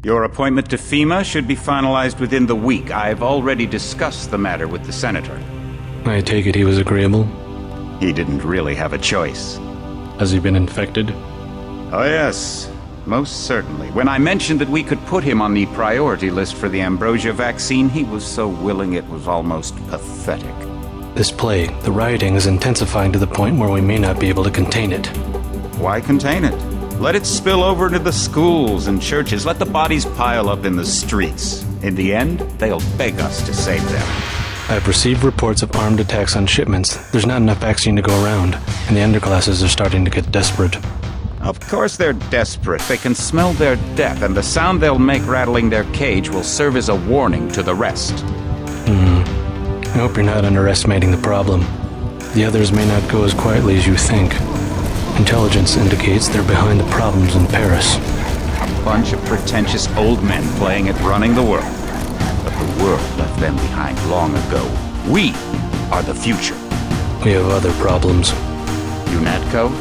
Your appointment to FEMA should be finalized within the week. I've already discussed the matter with the Senator. I take it he was agreeable? He didn't really have a choice. Has he been infected? Oh yes, most certainly. When I mentioned that we could put him on the priority list for the ambrosia vaccine, he was so willing it was almost pathetic. This plague, the rioting, is intensifying to the point where we may not be able to contain it. Why contain it? Let it spill over into the schools and churches. Let the bodies pile up in the streets. In the end, they'll beg us to save them. I've received reports of armed attacks on shipments. There's not enough vaccine to go around, and the underclasses are starting to get desperate. Of course they're desperate. They can smell their death, and the sound they'll make rattling their cage will serve as a warning to the rest. I hope you're not underestimating the problem. The others may not go as quietly as you think. Intelligence indicates they're behind the problems in Paris. A bunch of pretentious old men playing at running the world. But the world left them behind long ago. We are the future. We have other problems. UNATCO?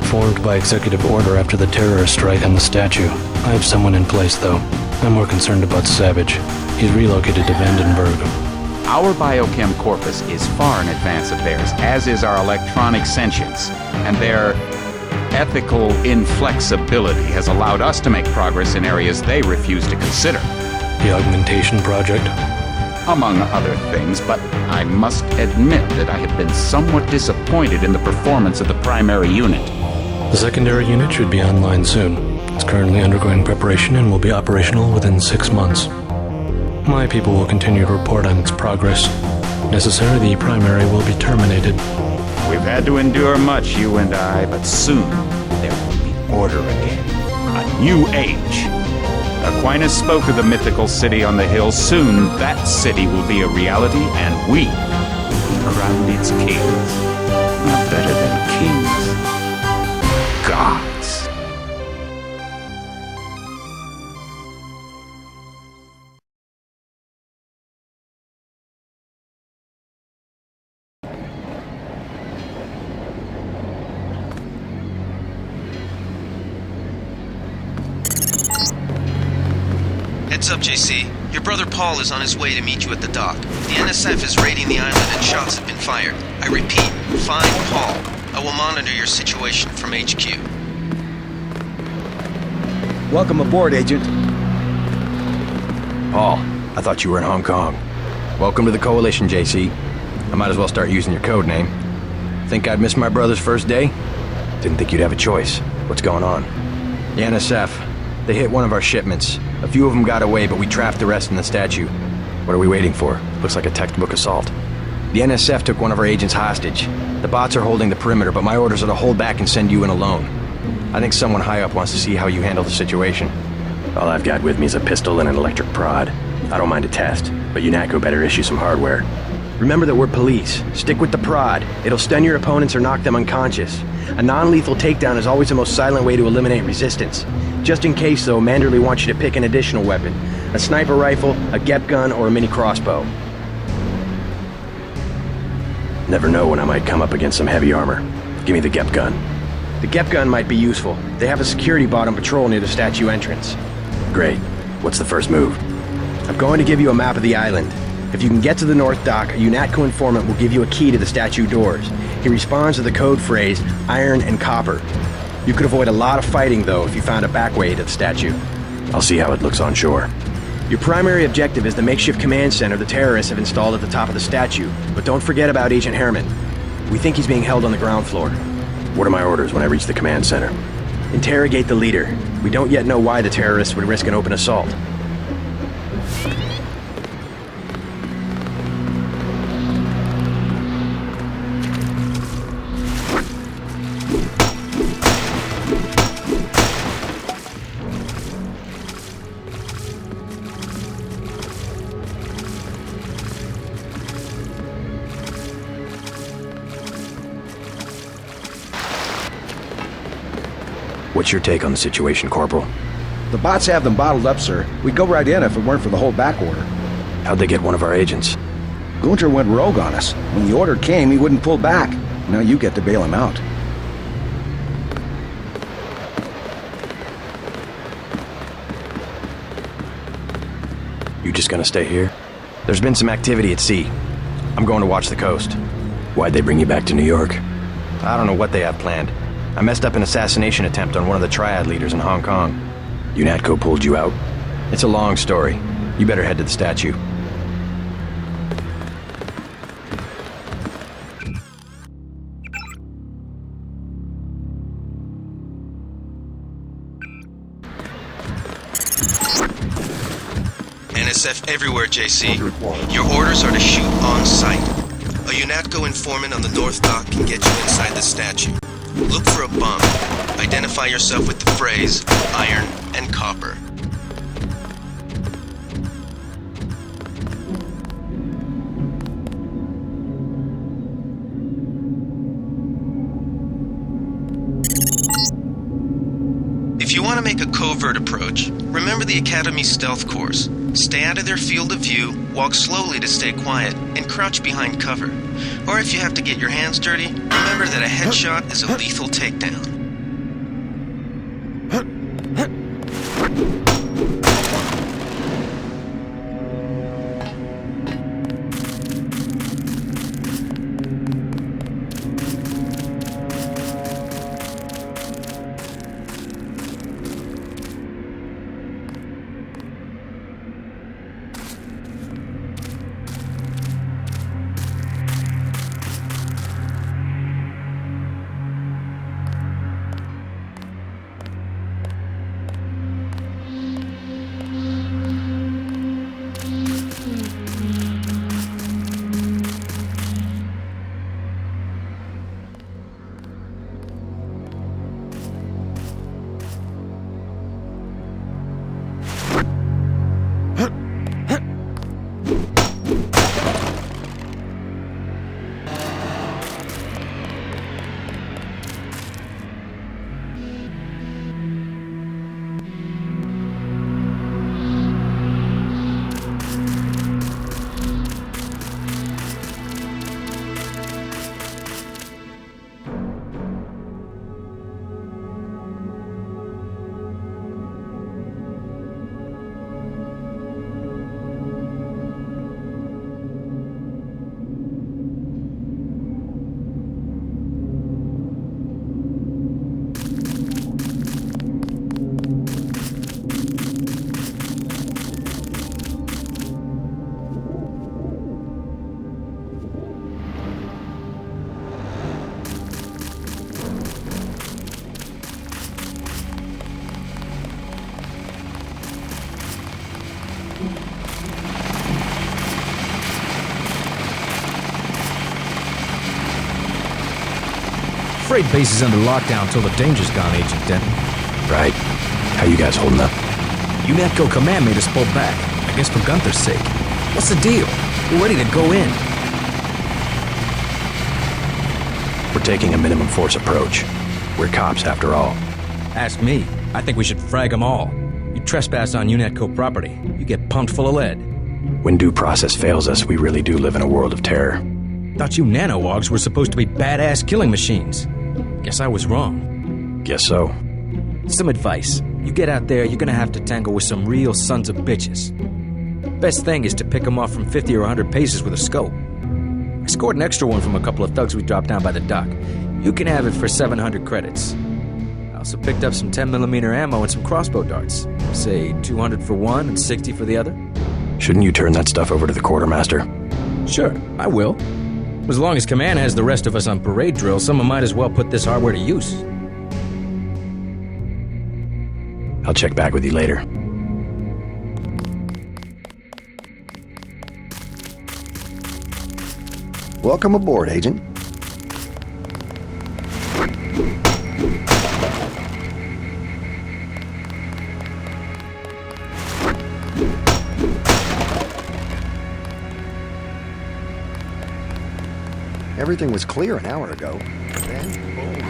Formed by executive order after the terrorist strike on the statue. I have someone in place, though. I'm more concerned about Savage. He's relocated to Vandenberg. Our biochem corpus is far in advance of theirs, as is our electronic sentience. And their ethical inflexibility has allowed us to make progress in areas they refuse to consider. The augmentation project? Among other things, but I must admit that I have been somewhat disappointed in the performance of the primary unit. The secondary unit should be online soon. It's currently undergoing preparation and will be operational within 6 months. My people will continue to report on its progress. If necessary, the primary will be terminated. We've had to endure much, you and I, but soon there will be order again. A new age. Aquinas spoke of the mythical city on the hill. Soon that city will be a reality, and we will be crowned its kings. Not better than kings. Gods. Heads up, JC. Your brother Paul is on his way to meet you at the dock. The NSF is raiding the island and shots have been fired. I repeat, find Paul. I will monitor your situation from HQ. Welcome aboard, Agent. Paul, I thought you were in Hong Kong. Welcome to the Coalition, JC. I might as well start using your code name. Think I'd miss my brother's first day? Didn't think you'd have a choice. What's going on? The NSF. They hit one of our shipments. A few of them got away, but we trapped the rest in the statue. What are we waiting for? Looks like a textbook assault. The NSF took one of our agents hostage. The bots are holding the perimeter, but my orders are to hold back and send you in alone. I think someone high up wants to see how you handle the situation. All I've got with me is a pistol and an electric prod. I don't mind a test, but UNATCO better issue some hardware. Remember that we're police. Stick with the prod. It'll stun your opponents or knock them unconscious. A non-lethal takedown is always the most silent way to eliminate resistance. Just in case, though, Manderley wants you to pick an additional weapon. A sniper rifle, a GEP gun, or a mini crossbow. Never know when I might come up against some heavy armor. Give me the GEP gun. The GEP gun might be useful. They have a security bot on patrol near the statue entrance. Great. What's the first move? I'm going to give you a map of the island. If you can get to the North Dock, a UNATCO informant will give you a key to the statue doors. He responds to the code phrase, iron and copper. You could avoid a lot of fighting, though, if you found a back way to the statue. I'll see how it looks on shore. Your primary objective is the makeshift command center the terrorists have installed at the top of the statue. But don't forget about Agent Herman. We think he's being held on the ground floor. What are my orders when I reach the command center? Interrogate the leader. We don't yet know why the terrorists would risk an open assault. What's your take on the situation, Corporal? The bots have them bottled up, sir. We'd go right in if it weren't for the whole back order. How'd they get one of our agents? Gunter went rogue on us. When the order came, he wouldn't pull back. Now you get to bail him out. You just gonna stay here? There's been some activity at sea. I'm going to watch the coast. Why'd they bring you back to New York? I don't know what they have planned. I messed up an assassination attempt on one of the Triad leaders in Hong Kong. UNATCO pulled you out? It's a long story. You better head to the statue. NSF everywhere, JC. Your orders are to shoot on sight. A UNATCO informant on the North Dock can get you inside the statue. Look for a bump. Identify yourself with the phrase, iron and copper. If you want to make a covert approach, remember the Academy's stealth course. Stay out of their field of view, walk slowly to stay quiet, and crouch behind cover. Or if you have to get your hands dirty, remember that a headshot is a lethal takedown. Freight base is under lockdown till the danger's gone, Agent Denton. Right. How you guys holding up? UNATCO command made us pull back. I guess for Gunther's sake. What's the deal? We're ready to go in. We're taking a minimum force approach. We're cops, after all. Ask me. I think we should frag them all. You trespass on UNATCO property, you get pumped full of lead. When due process fails us, we really do live in a world of terror. Thought you nanowogs were supposed to be badass killing machines. Guess I was wrong. Guess so. Some advice. You get out there, you're gonna have to tangle with some real sons of bitches. Best thing is to pick them off from 50 or 100 paces with a scope. I scored an extra one from a couple of thugs we dropped down by the dock. You can have it for 700 credits. I also picked up some 10mm ammo and some crossbow darts. Say 200 for one and 60 for the other. Shouldn't you turn that stuff over to the quartermaster? Sure, I will. As long as Command has the rest of us on parade drill, someone might as well put this hardware to use. I'll check back with you later. Welcome aboard, Agent. Everything was clear an hour ago. Then, boom.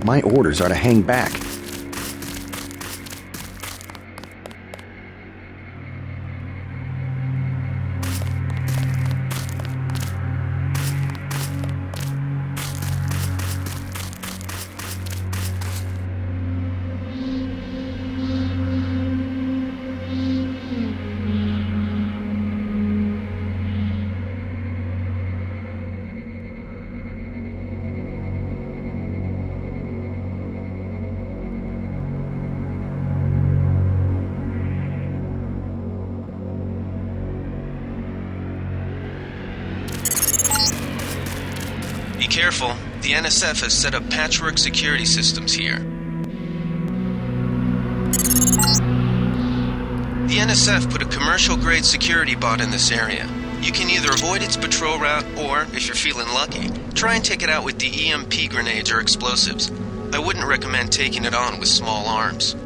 My orders are to hang back. careful. The NSF has set up patchwork security systems here. The NSF put a commercial-grade security bot in this area. You can either avoid its patrol route, or, if you're feeling lucky, try and take it out with the EMP grenades or explosives. I wouldn't recommend taking it on with small arms.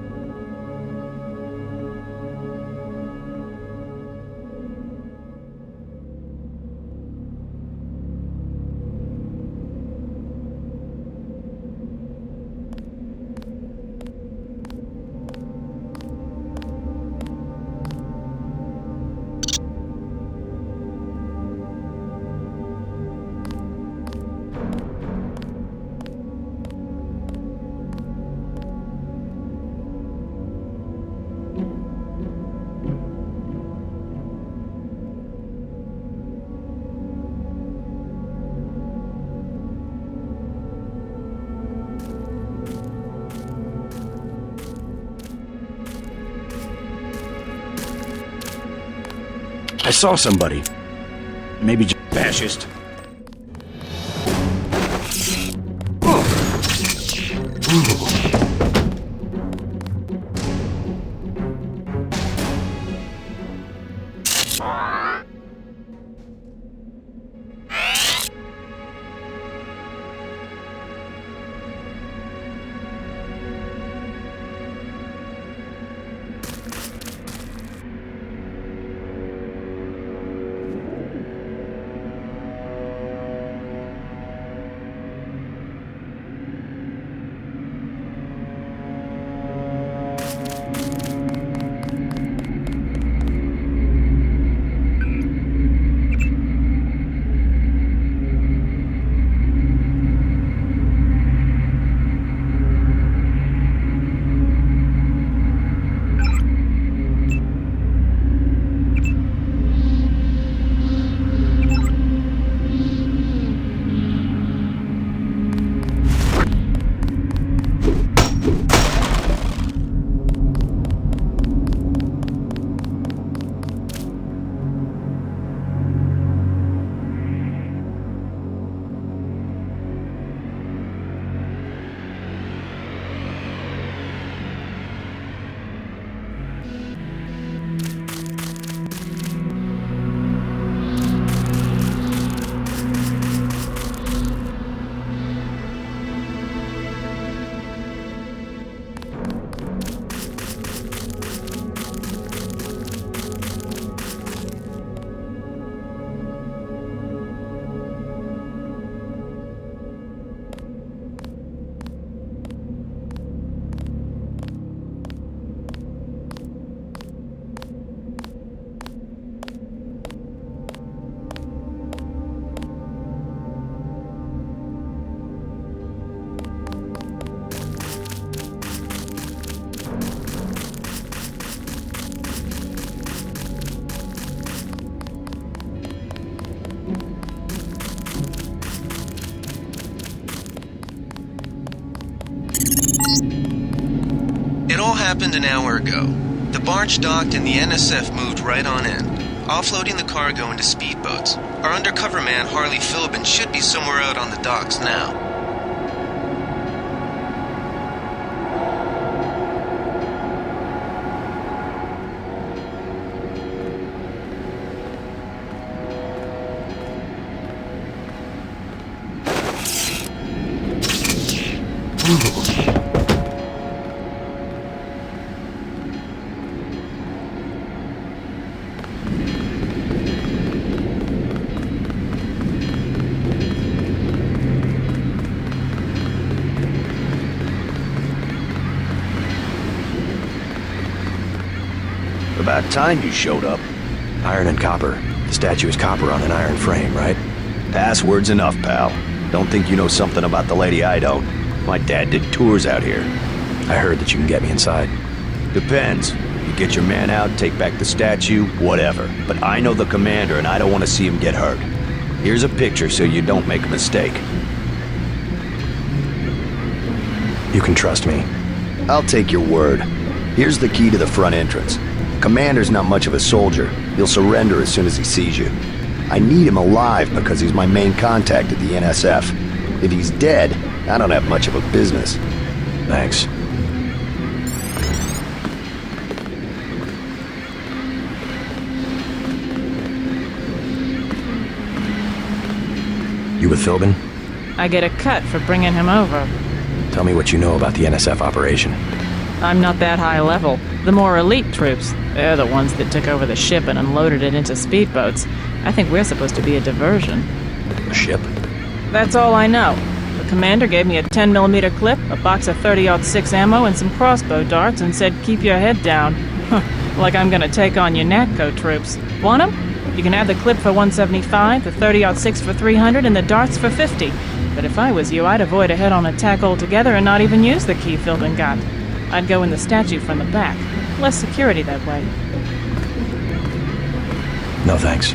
I saw somebody. Maybe just fascist. It all happened an hour ago. The barge docked and the NSF moved right on in, offloading the cargo into speedboats. Our undercover man, Harley Philbin, should be somewhere out on the docks now. About time you showed up. Iron and copper. The statue is copper on an iron frame, right? Password's enough, pal. Don't think you know something about the lady I don't. My dad did tours out here. I heard that you can get me inside. Depends. You get your man out, take back the statue, whatever. But I know the commander and I don't want to see him get hurt. Here's a picture so you don't make a mistake. You can trust me. I'll take your word. Here's the key to the front entrance. Commander's not much of a soldier. He'll surrender as soon as he sees you. I need him alive because he's my main contact at the NSF. If he's dead, I don't have much of a business. Thanks. You with Philbin? I get a cut for bringing him over. Tell me what you know about the NSF operation. I'm not that high level. The more elite troops, they're the ones that took over the ship and unloaded it into speedboats. I think we're supposed to be a diversion. A ship? That's all I know. The commander gave me a 10mm clip, a box of 30-06 ammo, and some crossbow darts and said keep your head down. Like I'm gonna take on your NATCO troops. Want 'em? You can have the clip for 175, the 30-06 for 300, and the darts for 50. But if I was you, I'd avoid a head-on attack altogether and not even use the key Philbin got. I'd go in the statue from the back. Less security that way. No thanks.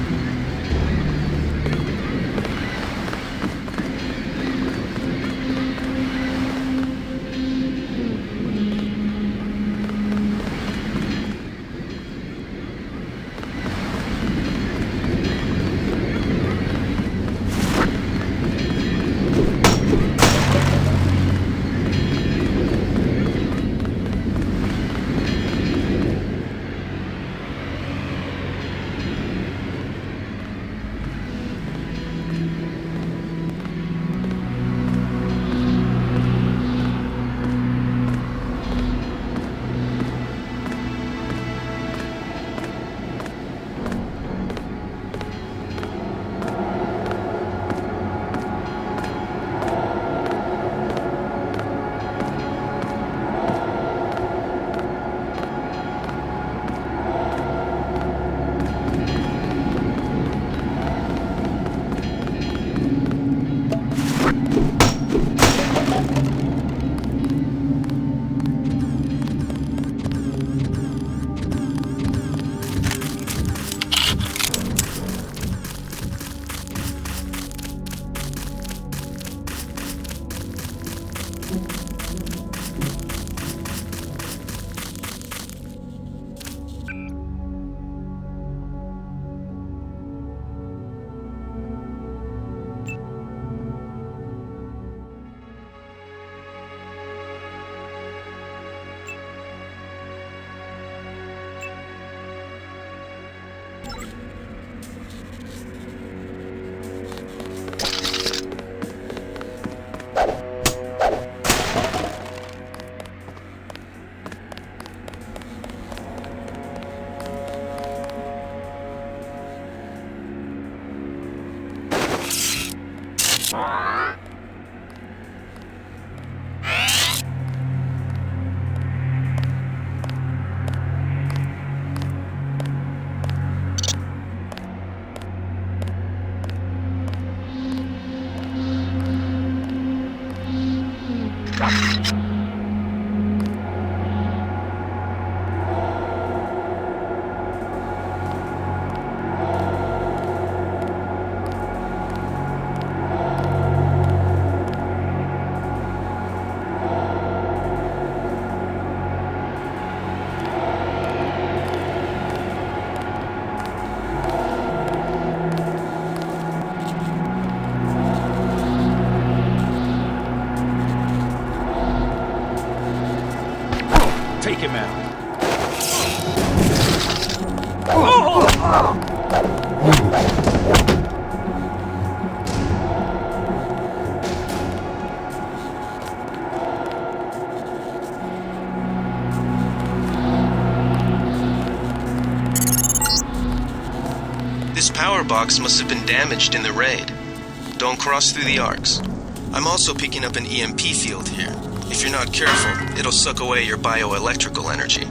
Take him out. This power box must have been damaged in the raid. Don't cross through the arcs. I'm also picking up an EMP field here. If you're not careful, it'll suck away your bioelectrical energy.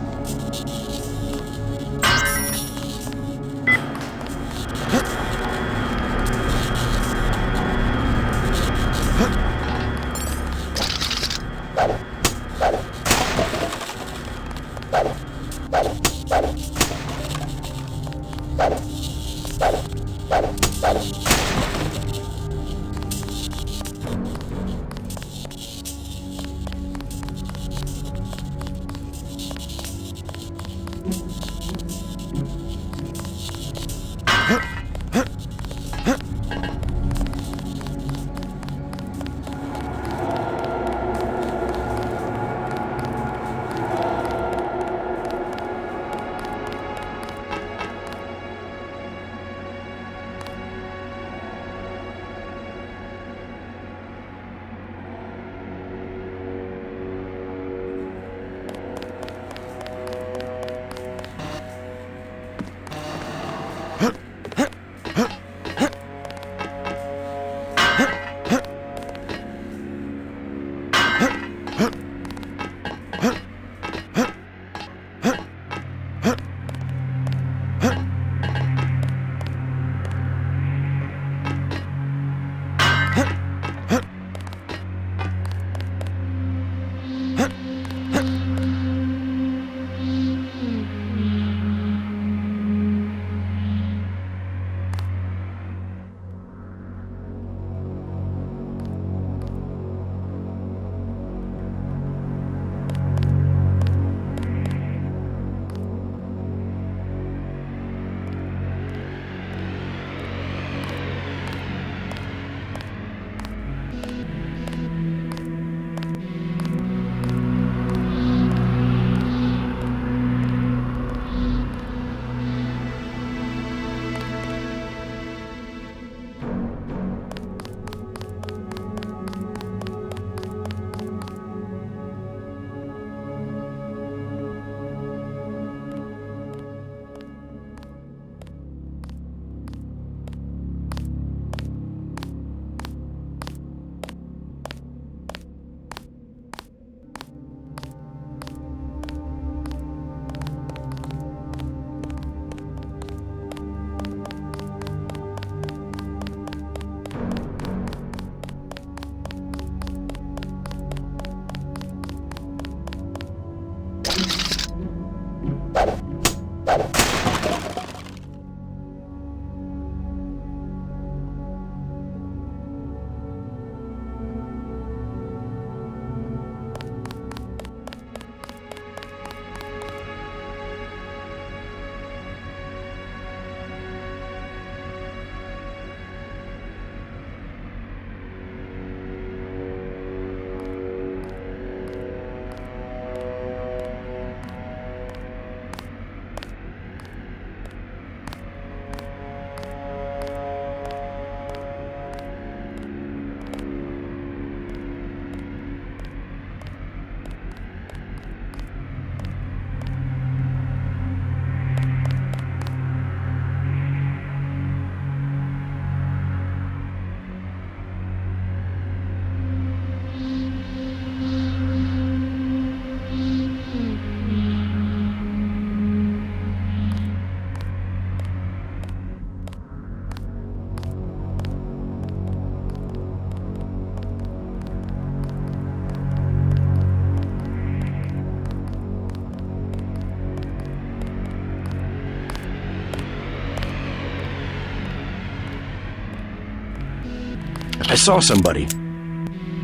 I saw somebody.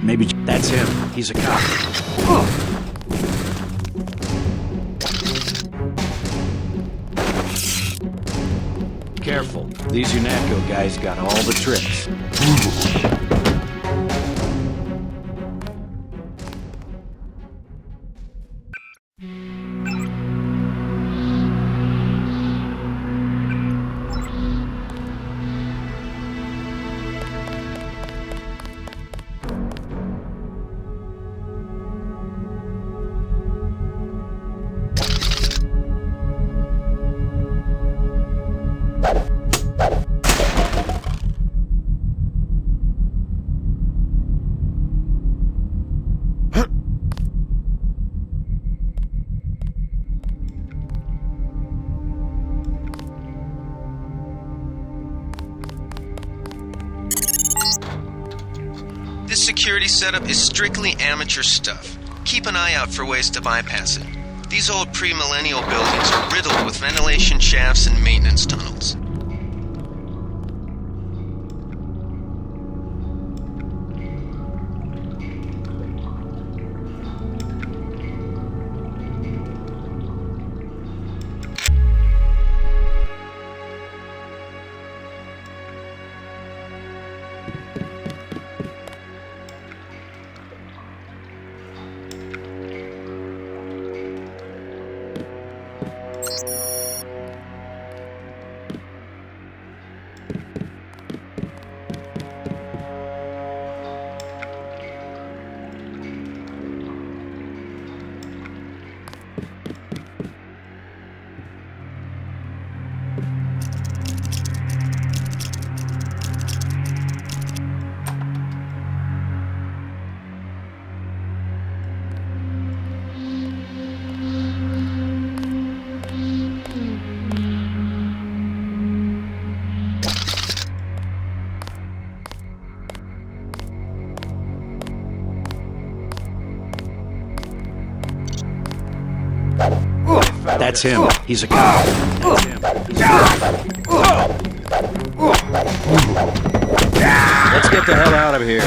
Maybe that's him. He's a cop. Careful. These UNATCO guys got all the tricks. This security setup is strictly amateur stuff. Keep an eye out for ways to bypass it. These old pre-millennial buildings are riddled with ventilation shafts and maintenance tunnels. That's him. He's a cop. Let's get the hell out of here.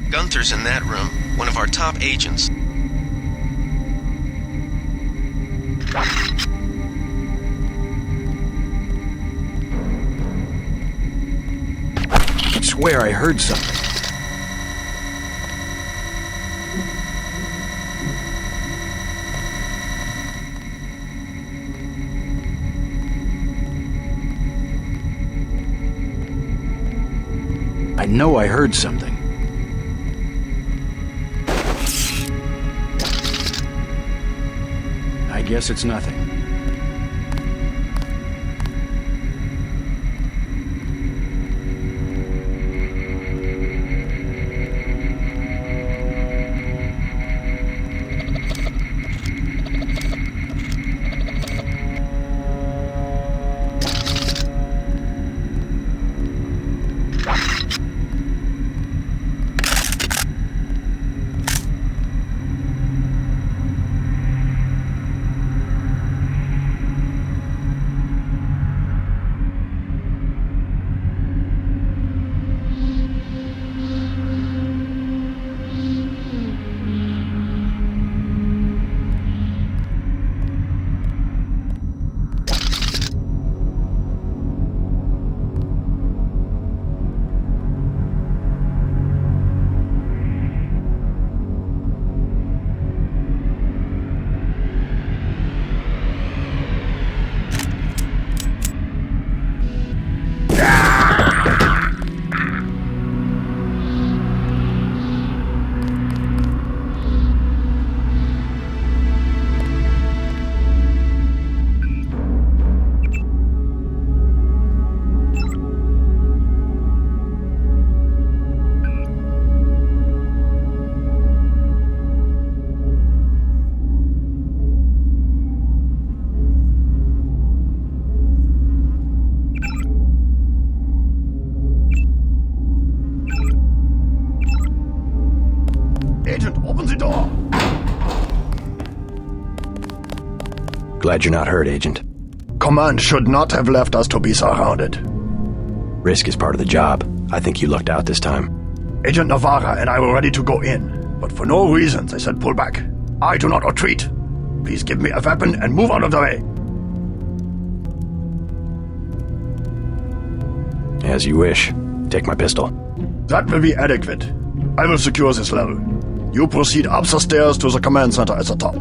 Gunther's in that room, one of our top agents. I swear I heard something. I know I heard something. I guess it's nothing. Glad you're not hurt, Agent. Command should not have left us to be surrounded. Risk is part of the job. I think you lucked out this time. Agent Navarra and I were ready to go in, but for no reason they said pull back. I do not retreat. Please give me a weapon and move out of the way. As you wish. Take my pistol. That will be adequate. I will secure this level. You proceed up the stairs to the command center at the top.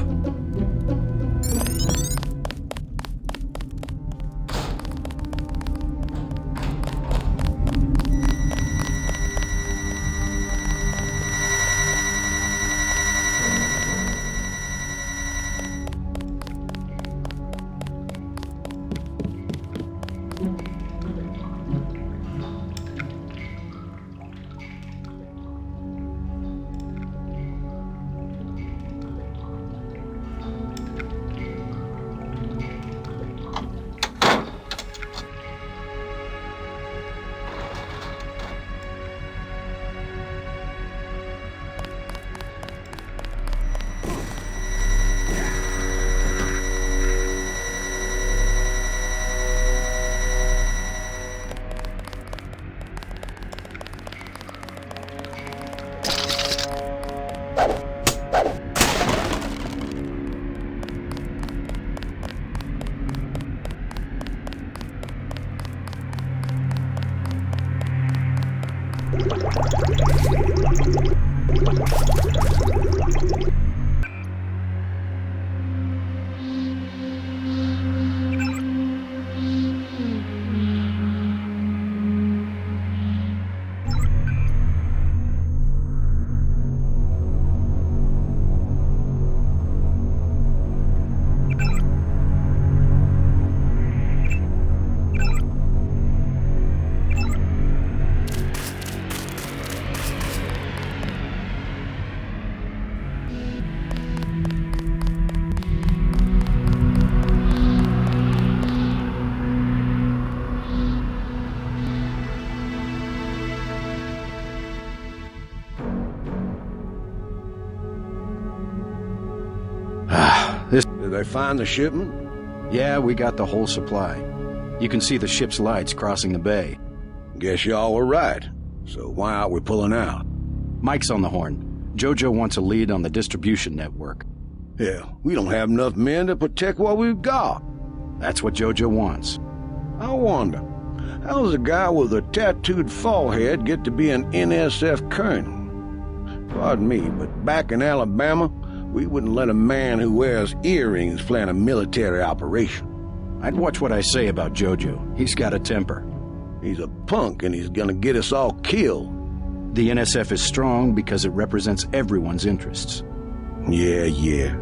Did they find the shipment? Yeah, we got the whole supply. You can see the ship's lights crossing the bay. Guess y'all were right. So why aren't we pulling out? Mike's on the horn. Jojo wants a lead on the distribution network. Hell, we don't have enough men to protect what we've got. That's what Jojo wants. I wonder, how does a guy with a tattooed forehead get to be an NSF colonel? Pardon me, but back in Alabama, we wouldn't let a man who wears earrings plan a military operation. I'd watch what I say about Jojo. He's got a temper. He's a punk and he's gonna get us all killed. The NSF is strong because it represents everyone's interests. Yeah.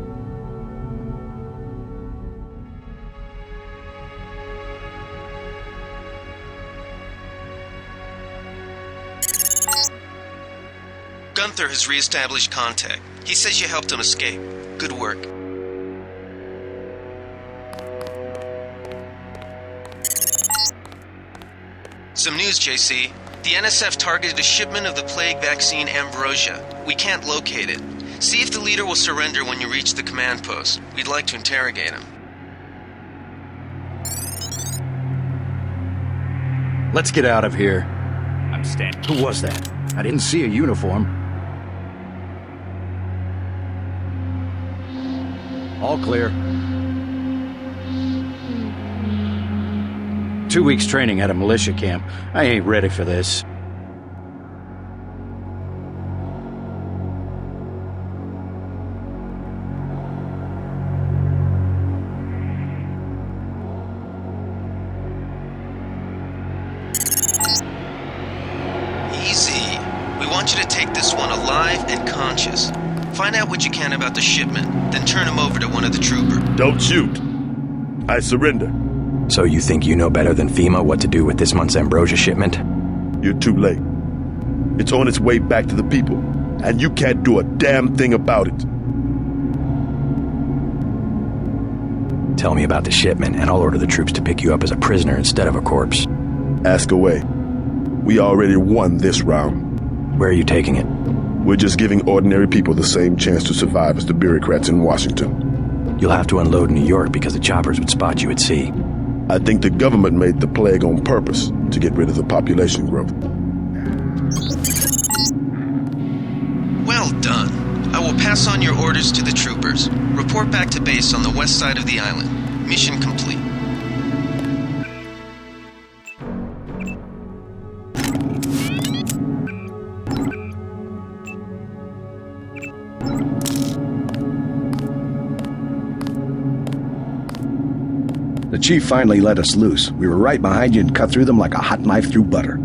Gunther has re-established contact. He says you helped him escape. Good work. Some news, JC. The NSF targeted a shipment of the plague vaccine Ambrosia. We can't locate it. See if the leader will surrender when you reach the command post. We'd like to interrogate him. Let's get out of here. I'm standing. Who was that? I didn't see a uniform. All clear. 2 weeks training at a militia camp. I ain't ready for this. Easy. We want you to take this one alive and conscious. Find out what you can about the shipment, then turn him over to one of the troopers. Don't shoot. I surrender. So you think you know better than FEMA what to do with this month's Ambrosia shipment? You're too late. It's on its way back to the people, and you can't do a damn thing about it. Tell me about the shipment, and I'll order the troops to pick you up as a prisoner instead of a corpse. Ask away. We already won this round. Where are you taking it? We're just giving ordinary people the same chance to survive as the bureaucrats in Washington. You'll have to unload in New York because the choppers would spot you at sea. I think the government made the plague on purpose to get rid of the population growth. Well done. I will pass on your orders to the troopers. Report back to base on the west side of the island. Mission complete. The chief finally let us loose. We were right behind you and cut through them like a hot knife through butter.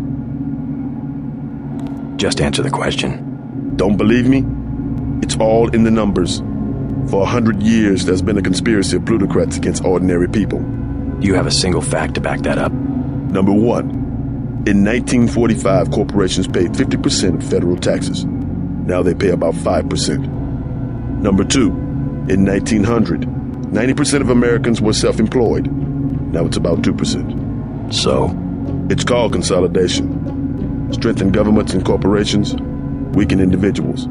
Just answer the question. Don't believe me? It's all in the numbers. For 100 years, there's been a conspiracy of plutocrats against ordinary people. Do you have a single fact to back that up? Number one, in 1945, corporations paid 50% of federal taxes. Now they pay about 5%. Number two, in 1900, 90% of Americans were self-employed. Now it's about 2%. So? It's called consolidation. Strengthen governments and corporations, weaken individuals.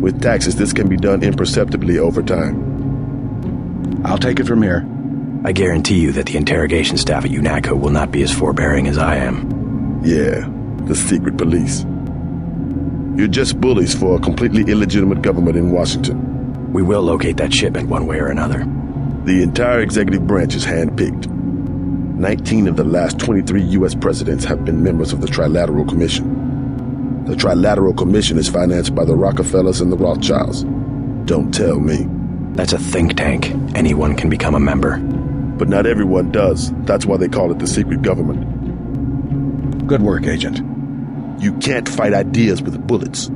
With taxes, this can be done imperceptibly over time. I'll take it from here. I guarantee you that the interrogation staff at UNACO will not be as forbearing as I am. Yeah, the secret police. You're just bullies for a completely illegitimate government in Washington. We will locate that shipment one way or another. The entire executive branch is handpicked. 19 of the last 23 U.S. presidents have been members of the Trilateral Commission. The Trilateral Commission is financed by the Rockefellers and the Rothschilds. Don't tell me. That's a think tank. Anyone can become a member. But not everyone does. That's why they call it the secret government. Good work, Agent. You can't fight ideas with bullets.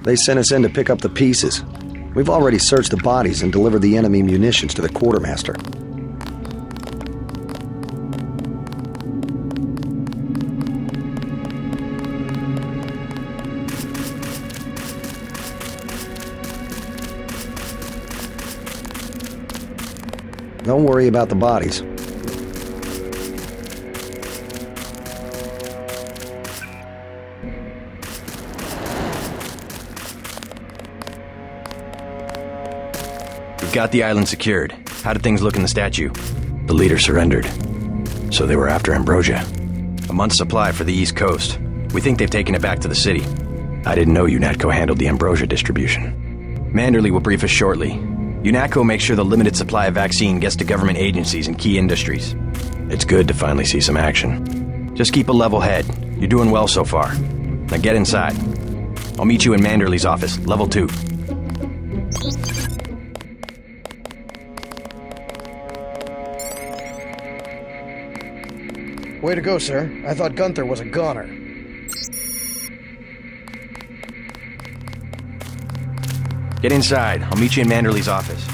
They sent us in to pick up the pieces. We've already searched the bodies and delivered the enemy munitions to the quartermaster. Don't worry about the bodies. We've got the island secured. How did things look in the statue? The leader surrendered. So they were after Ambrosia. A month's supply for the East Coast. We think they've taken it back to the city. I didn't know UNATCO handled the Ambrosia distribution. Manderley will brief us shortly. UNATCO makes sure the limited supply of vaccine gets to government agencies and key industries. It's good to finally see some action. Just keep a level head. You're doing well so far. Now get inside. I'll meet you in Manderley's office, level 2. Way to go, sir. I thought Gunther was a goner. Get inside. I'll meet you in Manderley's office.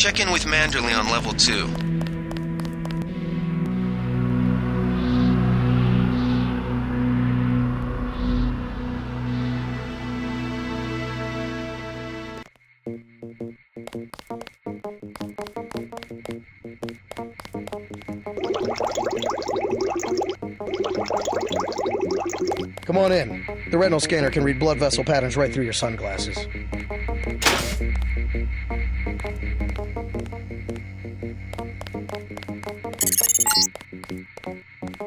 Check in with Manderley on level 2. Come on in. The retinal scanner can read blood vessel patterns right through your sunglasses.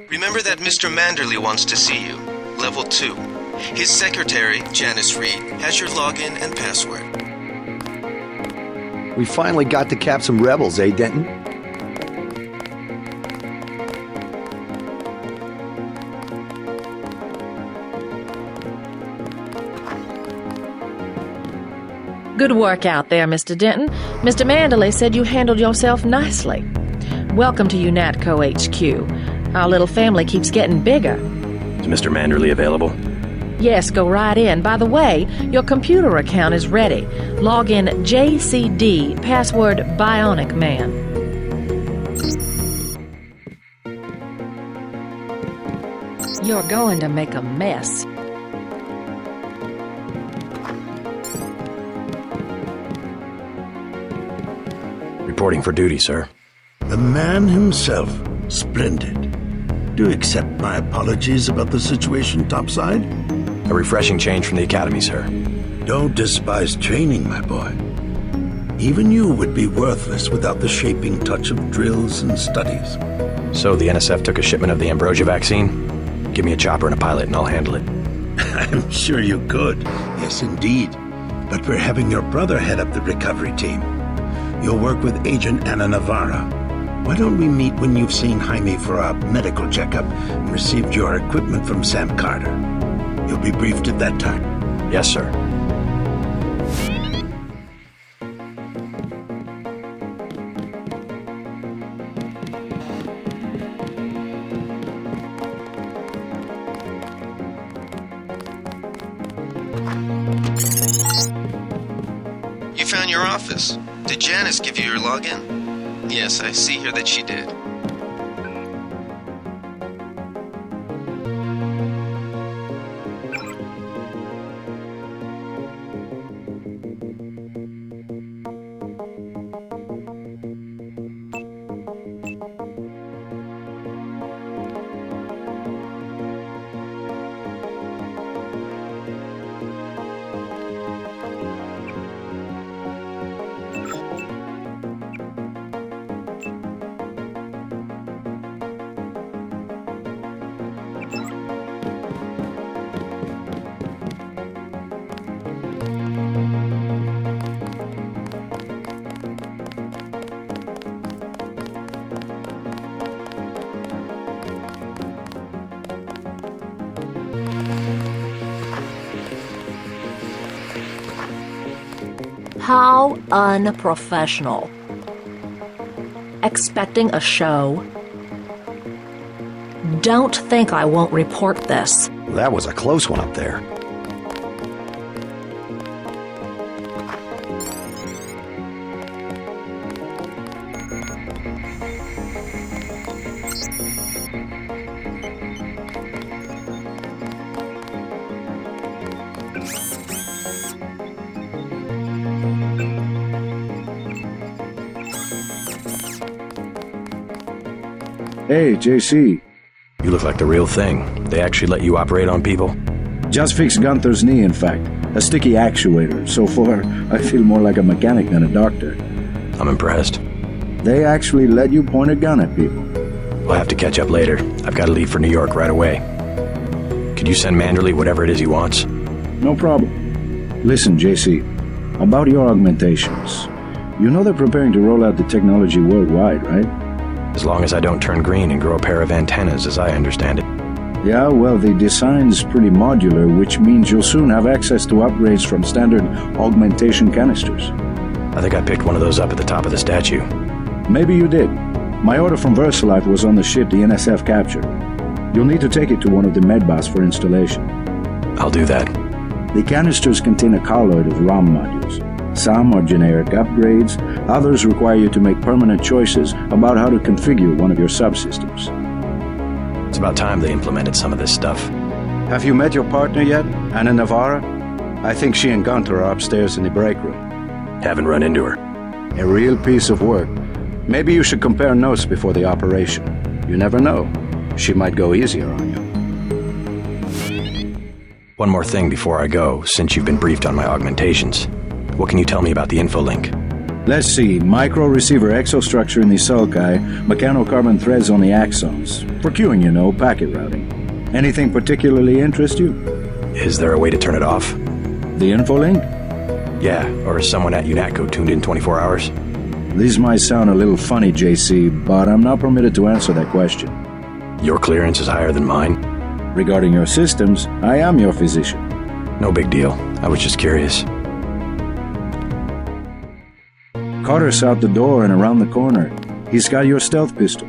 Remember that Mr. Manderley wants to see you. Level 2. His secretary, Janice Reed, has your login and password. We finally got to cap some rebels, eh, Denton? Good work out there, Mr. Denton. Mr. Manderley said you handled yourself nicely. Welcome to UNATCO HQ. Our little family keeps getting bigger. Is Mr. Manderley available? Yes, go right in. By the way, your computer account is ready. Log in JCD, password Bionic Man. You're going to make a mess. Reporting for duty, sir. The man himself. Splendid. Do you accept my apologies about the situation topside? A refreshing change from the academy, sir. Don't despise training, my boy. Even you would be worthless without the shaping touch of drills and studies. So the NSF took a shipment of the Ambrosia vaccine? Give me a chopper and a pilot and I'll handle it. I'm sure you could. Yes, indeed. But we're having your brother head up the recovery team. You'll work with Agent Anna Navarra. Why don't we meet when you've seen Jaime for a medical checkup and received your equipment from Sam Carter? You'll be briefed at that time. Yes, sir. You found your office. Did Janice give you your login? Yes, I see here that she did. How unprofessional. Expecting a show? Don't think I won't report this. That was a close one up there. Hey, JC. You look like the real thing. They actually let you operate on people? Just fixed Gunther's knee, in fact. A sticky actuator. So far, I feel more like a mechanic than a doctor. I'm impressed. They actually let you point a gun at people. We'll have to catch up later. I've got to leave for New York right away. Could you send Manderley whatever it is he wants? No problem. Listen, JC. About your augmentations. You know they're preparing to roll out the technology worldwide, right? As long as I don't turn green and grow a pair of antennas, as I understand it. Yeah, well, the design's pretty modular, which means you'll soon have access to upgrades from standard augmentation canisters. I think I picked one of those up at the top of the statue. Maybe you did. My order from VersaLife was on the ship the NSF captured. You'll need to take it to one of the medbas for installation. I'll do that. The canisters contain a colloid of ROM modules. Some are generic upgrades, others require you to make permanent choices about how to configure one of your subsystems. It's about time they implemented some of this stuff. Have you met your partner yet, Anna Navarra? I think she and Gunther are upstairs in the break room. Haven't run into her. A real piece of work. Maybe you should compare notes before the operation. You never know. She might go easier on you. One more thing before I go, since you've been briefed on my augmentations. What can you tell me about the infolink? Let's see. Micro-receiver exostructure in the sulci, mechanocarbon threads on the axons. For queuing, you know, packet routing. Anything particularly interest you? Is there a way to turn it off? The infolink? Yeah, or is someone at UNATCO tuned in 24 hours? These might sound a little funny, JC, but I'm not permitted to answer that question. Your clearance is higher than mine? Regarding your systems, I am your physician. No big deal. I was just curious. Carter's out the door and around the corner. He's got your stealth pistol.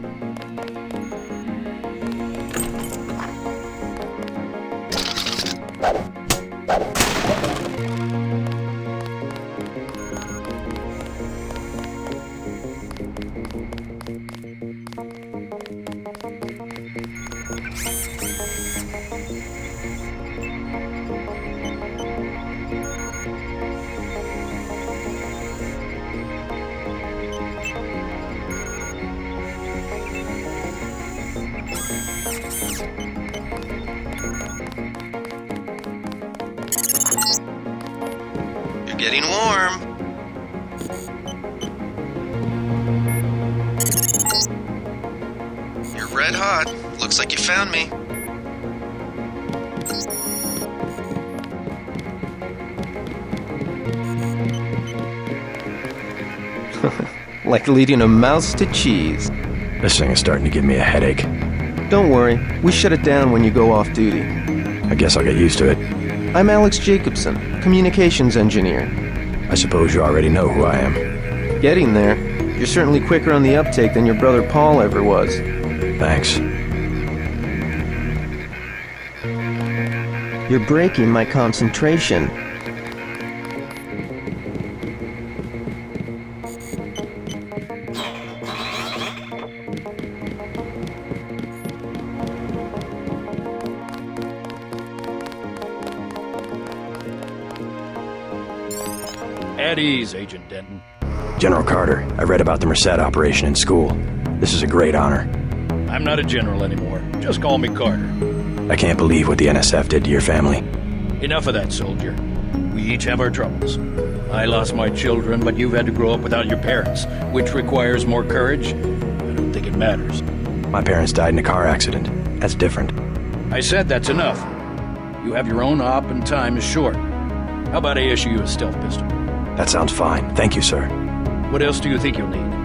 Getting warm. You're red hot. Looks like you found me. Like leading a mouse to cheese. This thing is starting to give me a headache. Don't worry, we shut it down when you go off duty. I guess I'll get used to it. I'm Alex Jacobson, communications engineer. I suppose you already know who I am. Getting there. You're certainly quicker on the uptake than your brother Paul ever was. Thanks. You're breaking my concentration. At ease, Agent Denton. General Carter, I read about the Merced operation in school. This is a great honor. I'm not a general anymore. Just call me Carter. I can't believe what the NSF did to your family. Enough of that, soldier. We each have our troubles. I lost my children, but you've had to grow up without your parents, which requires more courage. I don't think it matters. My parents died in a car accident. That's different. I said that's enough. You have your own op and time is short. How about I issue you a stealth pistol? That sounds fine. Thank you, sir. What else do you think you'll need?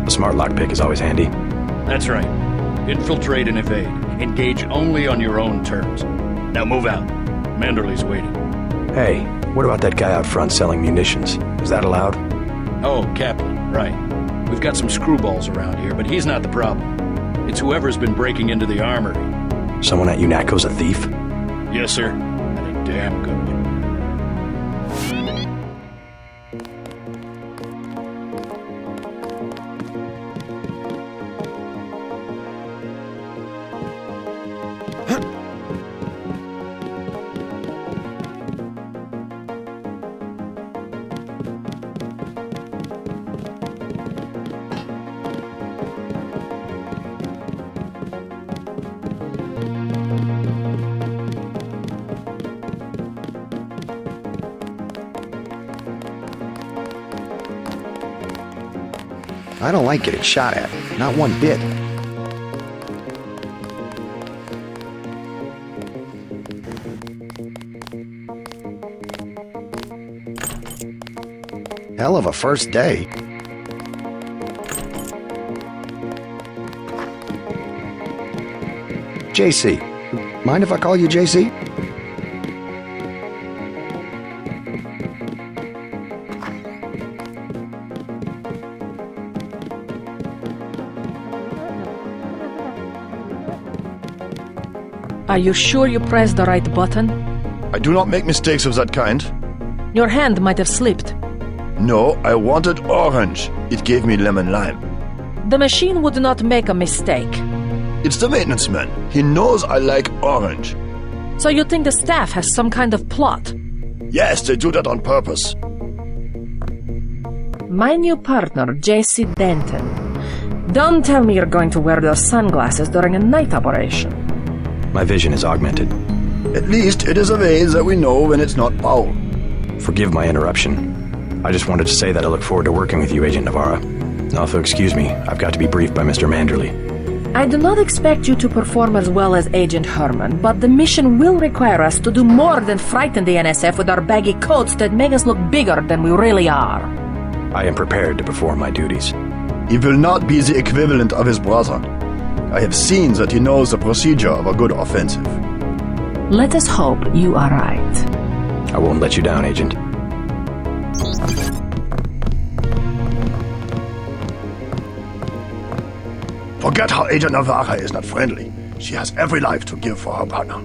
A smart lockpick is always handy. That's right. Infiltrate and evade. Engage only on your own terms. Now move out. Manderley's waiting. Hey, what about that guy out front selling munitions? Is that allowed? Oh, Kaplan, right. We've got some screwballs around here, but he's not the problem. It's whoever's been breaking into the armory. Someone at UNATCO's a thief? Yes, sir. And a damn good one. I don't like getting shot at. Not one bit. Hell of a first day. JC. Mind if I call you JC? Are you sure you pressed the right button? I do not make mistakes of that kind. Your hand might have slipped. No, I wanted orange. It gave me lemon lime. The machine would not make a mistake. It's the maintenance man. He knows I like orange. So you think the staff has some kind of plot? Yes, they do that on purpose. My new partner, JC Denton. Don't tell me you're going to wear those sunglasses during a night operation. My vision is augmented. At least it is a way that we know when it's not Paul. Forgive my interruption. I just wanted to say that I look forward to working with you, Agent Navarra. Also, excuse me, I've got to be briefed by Mr. Manderley. I do not expect you to perform as well as Agent Herman, but the mission will require us to do more than frighten the NSF with our baggy coats that make us look bigger than we really are. I am prepared to perform my duties. He will not be the equivalent of his brother. I have seen that he knows the procedure of a good offensive. Let us hope you are right. I won't let you down, Agent. Forget how Agent Navarra is not friendly. She has every life to give for her partner.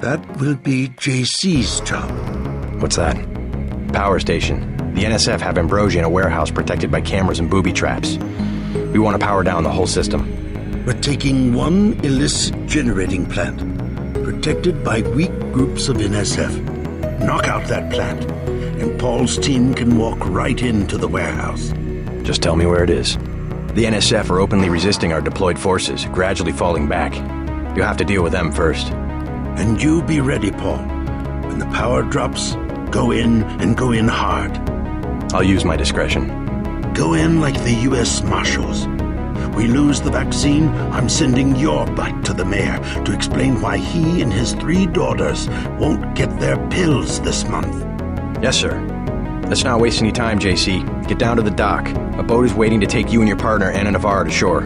That will be JC's job. What's that? Power station. The NSF have Ambrosia in a warehouse protected by cameras and booby traps. We want to power down the whole system. We're taking one illicit generating plant, protected by weak groups of NSF. Knock out that plant, and Paul's team can walk right into the warehouse. Just tell me where it is. The NSF are openly resisting our deployed forces, gradually falling back. You'll have to deal with them first. And you be ready, Paul. When the power drops, go in and go in hard. I'll use my discretion. Go in like the U.S. Marshals. We lose the vaccine, I'm sending your butt to the mayor to explain why he and his 3 daughters won't get their pills this month. Yes, sir. Let's not waste any time, JC. Get down to the dock. A boat is waiting to take you and your partner, Anna Navarro, to shore.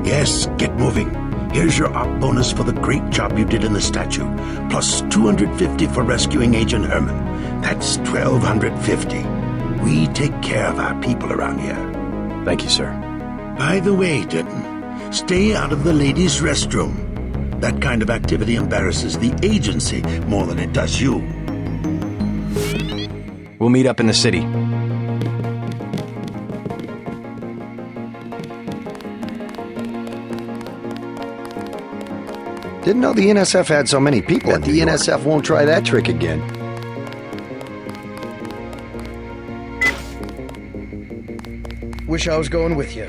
Yes, get moving. Here's your op bonus for the great job you did in the statue, plus 250 for rescuing Agent Herman. That's 1,250. We take care of our people around here. Thank you, sir. By the way, Denton, stay out of the ladies' restroom. That kind of activity embarrasses the agency more than it does you. We'll meet up in the city. Didn't know the NSF had so many people in New York. The NSF won't try that trick again. Wish I was going with you.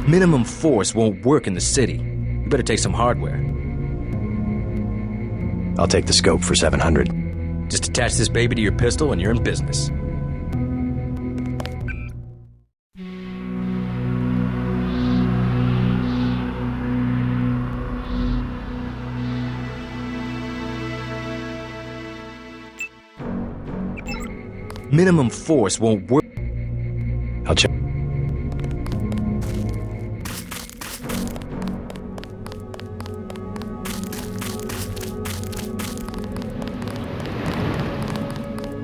Minimum force won't work in the city. You better take some hardware. I'll take the scope for 700. Just attach this baby to your pistol and you're in business. Minimum force won't work. I'll check.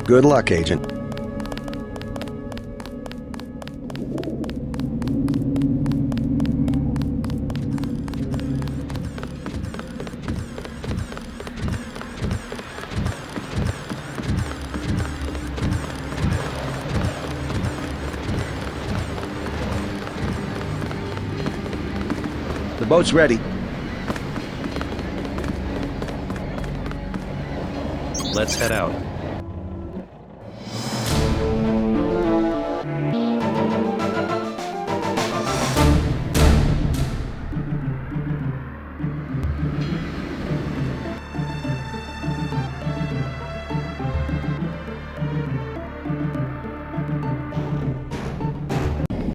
Good luck, Agent. The boat's ready. Let's head out.